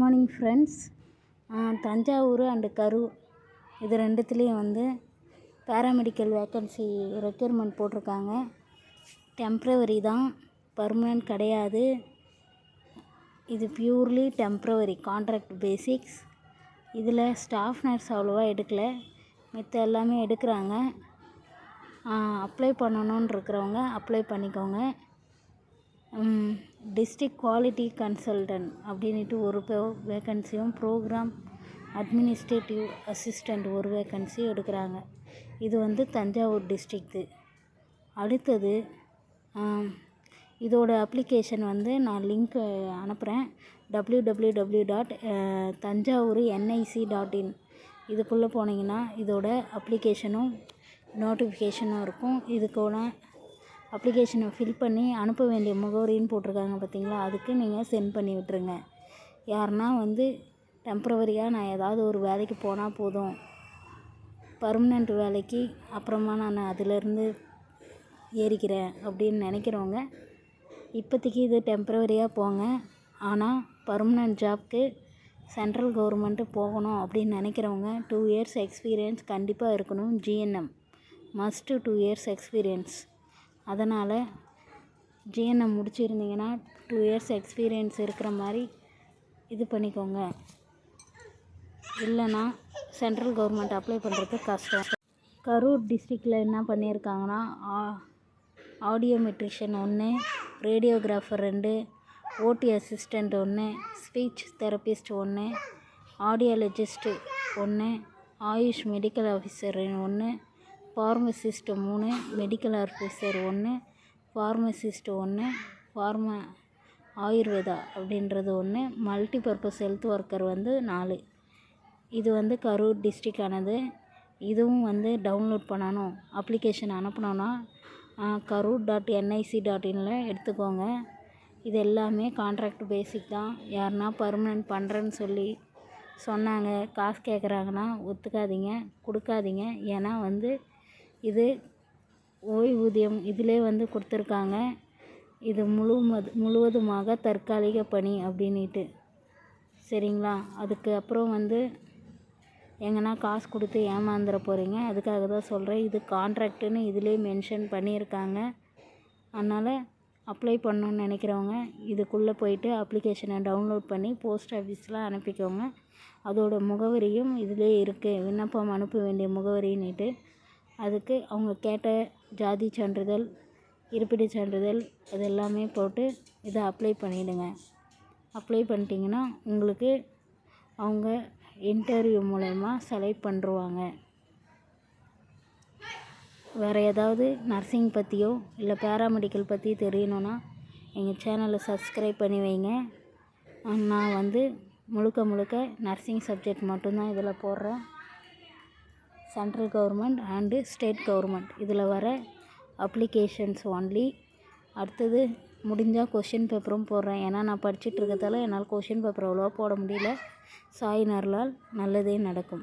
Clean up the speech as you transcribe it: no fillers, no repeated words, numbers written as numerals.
Morning friends. Thanjavur and Karur இது ரெண்டுத்துலேயும் வந்து paramedical vacancy requirement போட்டிருக்காங்க. டெம்ப்ரவரி தான், பர்மனெண்ட் கிடையாது. இது பியூர்லி டெம்ப்ரவரி கான்ட்ராக்ட் பேசிக்ஸ். இதில் ஸ்டாஃப் நர்ஸ் அவ்வளோவா எடுக்கலை, மித்த எல்லாமே எடுக்கிறாங்க. அப்ளை பண்ணணுன்னு இருக்கிறவங்க அப்ளை பண்ணிக்கோங்க. டிஸ்ட்ரிக்ட் குவாலிட்டி கன்சல்டன்ட் அப்படின்ட்டு ஒரு வேக்கன்சியும், ப்ரோக்ராம் அட்மினிஸ்ட்ரேட்டிவ் அசிஸ்டண்ட் ஒரு வேக்கன்சி எடுக்கிறாங்க. இது வந்து தஞ்சாவூர் டிஸ்ட்ரிக்ட்டு. அடுத்தது இதோட அப்ளிகேஷன் வந்து நான் லிங்க் அனுப்புகிறேன். www.tanjavur.nic.in இதுக்குள்ளே போனீங்கன்னா இதோட அப்ளிகேஷனும் நோட்டிஃபிகேஷனும் இருக்கும். இதுக்கான அப்ளிகேஷனை ஃபில் பண்ணி அனுப்ப வேண்டிய முகவரின்னு போட்டிருக்காங்க பார்த்தீங்களா, அதுக்கு நீங்கள் சென்ட் பண்ணி விட்டுருங்க. யாருன்னா வந்து டெம்ப்ரவரியாக நான் ஏதாவது ஒரு வேலைக்கு போனால் போதும், பர்மனெண்ட் வேலைக்கு அப்புறமா நான் அதிலேருந்து ஏறிக்கிறேன் அப்படின்னு நினைக்கிறவங்க இப்போதைக்கு இது டெம்ப்ரவரியாக போங்க. ஆனால் பர்மனெண்ட் ஜாப்க்கு சென்ட்ரல் கவர்மெண்ட்டு போகணும் அப்படின்னு நினைக்கிறவங்க 2 years எக்ஸ்பீரியன்ஸ் கண்டிப்பாக இருக்கணும். GNM must 2 years experience. அதனால் ஜிஎன்எம் முடிச்சிருந்தீங்கன்னா 2 years எக்ஸ்பீரியன்ஸ் இருக்கிற மாதிரி இது பண்ணிக்கோங்க. இல்லைன்னா சென்ட்ரல் கவர்மெண்ட் அப்ளை பண்ணுறது கஷ்டம். கரூர் டிஸ்ட்ரிக்டில் என்ன பண்ணியிருக்காங்கன்னா ஆடியோமெட்ரிஷியன் 1, ரேடியோகிராஃபர் 2, ஓடி assistant 1, speech therapist 1, audiologist 1, AYUSH medical officer 1, pharmacist 3, medical officer 1, pharmacist 1, Ayurveda அப்படின்றது 1, மல்டிபர்பஸ் ஹெல்த் ஒர்க்கர் வந்து 4. இது வந்து கரூர் டிஸ்ட்ரிக்டானது. இதுவும் வந்து டவுன்லோட் பண்ணணும். அப்ளிகேஷன் அனுப்பணுன்னா karur.nic.inல எடுத்துக்கோங்க. இது எல்லாமே கான்ட்ராக்ட் பேசிக் தான். யாருன்னா பர்மனெண்ட் பண்ணுறேன்னு சொல்லி சொன்னாங்க, காசு கேட்குறாங்கன்னா ஒத்துக்காதீங்க, கொடுக்காதீங்க. ஏன்னா வந்து இது ஓய்வூதியம் இதிலே வந்து கொடுத்துருக்காங்க. இது முழுவதுமாக தற்காலிக பணி அப்படின்ட்டு, சரிங்களா? அதுக்கு அப்புறம் வந்து எங்கன்னா காசு கொடுத்து ஏமாந்துட போகிறீங்க. அதுக்காக தான் சொல்கிறேன். இது கான்ட்ராக்டுன்னு இதிலே மென்ஷன் பண்ணியிருக்காங்க. அதனால் அப்ளை பண்ணணுன்னு நினைக்கிறவங்க இதுக்குள்ளே போயிட்டு அப்ளிகேஷனை டவுன்லோட் பண்ணி போஸ்ட் ஆஃபீஸில் அனுப்பிக்கோங்க. அதோட முகவரியும் இதிலே இருக்குது, விண்ணப்பம் அனுப்ப வேண்டிய முகவரின்னுட்டு. அதுக்கு அவங்க கேட்ட ஜாதி சான்றிதழ், இருப்பிடச் சான்றிதழ் அது எல்லாமே போட்டு இதை அப்ளை பண்ணிவிடுங்க. அப்ளை பண்ணிட்டீங்கன்னா உங்களுக்கு அவங்க இன்டர்வியூ மூலயமா செலக்ட் பண்ணிருவாங்க. வேறு ஏதாவது நர்சிங் பற்றியோ இல்லை பேராமெடிக்கல் பற்றி தெரியணுன்னா எங்கள் சேனலை சப்ஸ்கிரைப் பண்ணி வைங்க. நான் வந்து முழுக்க நர்சிங் சப்ஜெக்ட் மட்டும்தான் இதில் போடுறேன். Central government and state government இதில் வர அப்ளிகேஷன்ஸ் ஒன்லி. அடுத்தது முடிஞ்சால் கொஷின் பேப்பரும் போடுறேன். ஏன்னா நான் படிச்சுட்டு இருக்கிறதால என்னால் கொஷின் பேப்பர் அவ்வளோவா போட முடியல. சாய் நர்லால் நல்லதே நடக்கும்.